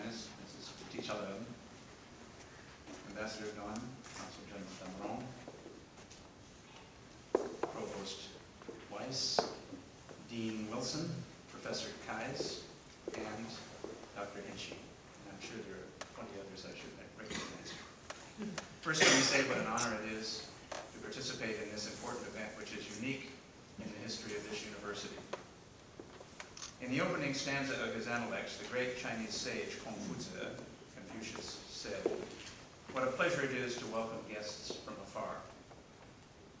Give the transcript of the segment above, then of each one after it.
Highness, Mrs. Vudhichalerm, Ambassador Don, Consul General Damrong, Provost Weiss, Dean Wilson, Professor Kais, and Dr. Henchy. And I'm sure there are 20 others I should recognize. First, let me say what an honor it is to participate in this important event, which is unique in the history of this university. In the opening stanza of his analects, the great Chinese sage Fu-dze, Confucius, said, "What a pleasure it is to welcome guests from afar."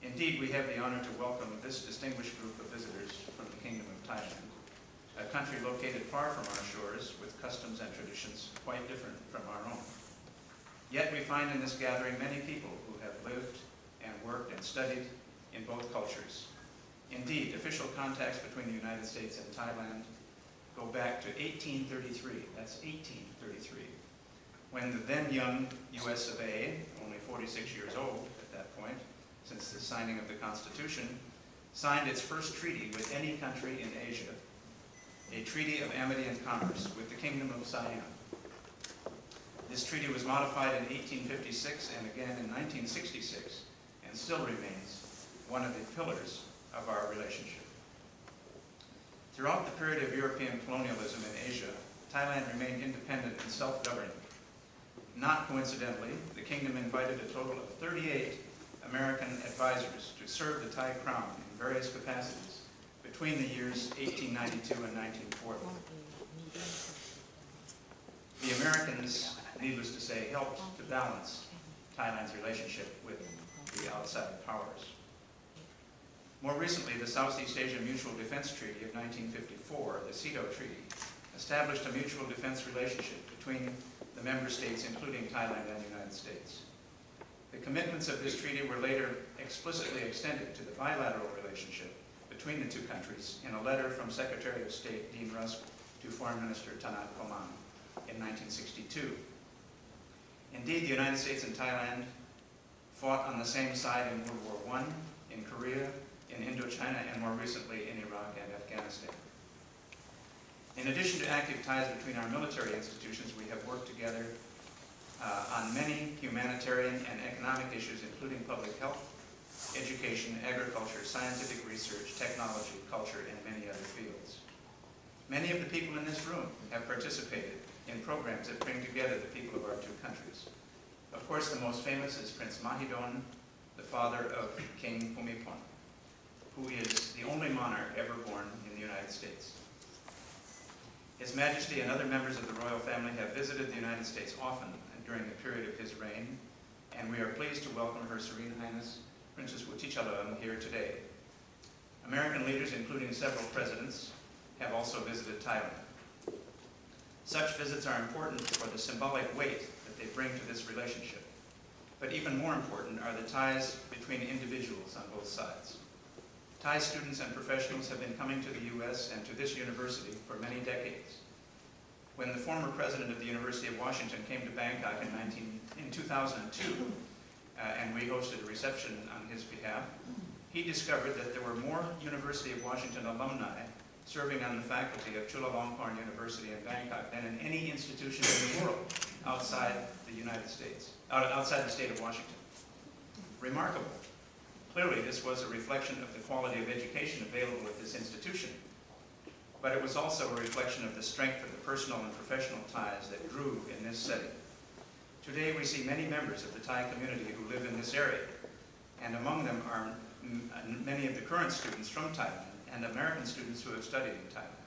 Indeed, we have the honor to welcome this distinguished group of visitors from the Kingdom of Thailand, a country located far from our shores with customs and traditions quite different from our own. Yet we find in this gathering many people who have lived and worked and studied in both cultures. Indeed, official contacts between the United States and Thailand go back to 1833, that's 1833, when the then young US of A, only 46 years old at that point, since the signing of the Constitution, signed its first treaty with any country in Asia, a treaty of amity and commerce with the Kingdom of Siam. This treaty was modified in 1856 and again in 1966, and still remains one of the pillars of our relationship. Throughout the period of European colonialism in Asia, Thailand remained independent and self-governing. Not coincidentally, the kingdom invited a total of 38 American advisors to serve the Thai crown in various capacities between the years 1892 and 1940. The Americans, needless to say, helped to balance Thailand's relationship with the outside powers. More recently, the Southeast Asia Mutual Defense Treaty of 1954, the CETO Treaty, established a mutual defense relationship between the member states, including Thailand and the United States. The commitments of this treaty were later explicitly extended to the bilateral relationship between the two countries in a letter from Secretary of State Dean Rusk to Foreign Minister Tanat Koman in 1962. Indeed, the United States and Thailand fought on the same side in World War I, in Korea, in Indochina, and more recently in Iraq and Afghanistan. In addition to active ties between our military institutions, we have worked together on many humanitarian and economic issues, including public health, education, agriculture, scientific research, technology, culture, and many other fields. Many of the people in this room have participated in programs that bring together the people of our two countries. Of course, the most famous is Prince Mahidol, the father of King Bhumibol, who is the only monarch ever born in the United States. His Majesty and other members of the royal family have visited the United States often during the period of his reign, and we are pleased to welcome Her Serene Highness, Princess Vudhichalerm, here today. American leaders, including several presidents, have also visited Thailand. Such visits are important for the symbolic weight that they bring to this relationship. But even more important are the ties between individuals on both sides. Thai students and professionals have been coming to the U.S. and to this university for many decades. When the former president of the University of Washington came to Bangkok in 2002, and we hosted a reception on his behalf, he discovered that there were more University of Washington alumni serving on the faculty of Chulalongkorn University in Bangkok than in any institution in the world outside the United States, outside the state of Washington. Remarkable. Clearly, this was a reflection of the quality of education available at this institution, but it was also a reflection of the strength of the personal and professional ties that grew in this setting. Today, we see many members of the Thai community who live in this area, and among them are many of the current students from Thailand and American students who have studied in Thailand.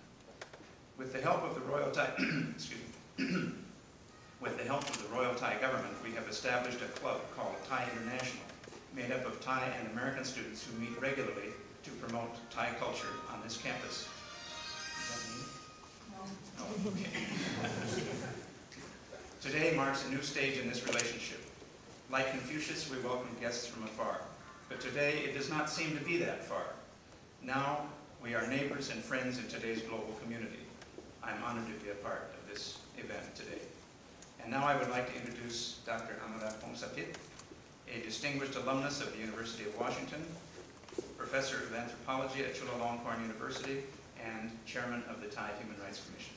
With the help of the Royal Thai, with the help of the Royal Thai government, we have established a club called Thai International, made up of Thai and American students who meet regularly to promote Thai culture on this campus. Is that me? No. Oh, okay. Today marks a new stage in this relationship. Like Confucius, we welcome guests from afar. But today, it does not seem to be that far. Now, we are neighbors and friends in today's global community. I'm honored to be a part of this event today. And now I would like to introduce Dr. Amara Phongsaphit, a distinguished alumnus of the University of Washington, professor of anthropology at Chulalongkorn University, and chairman of the Thai Human Rights Commission.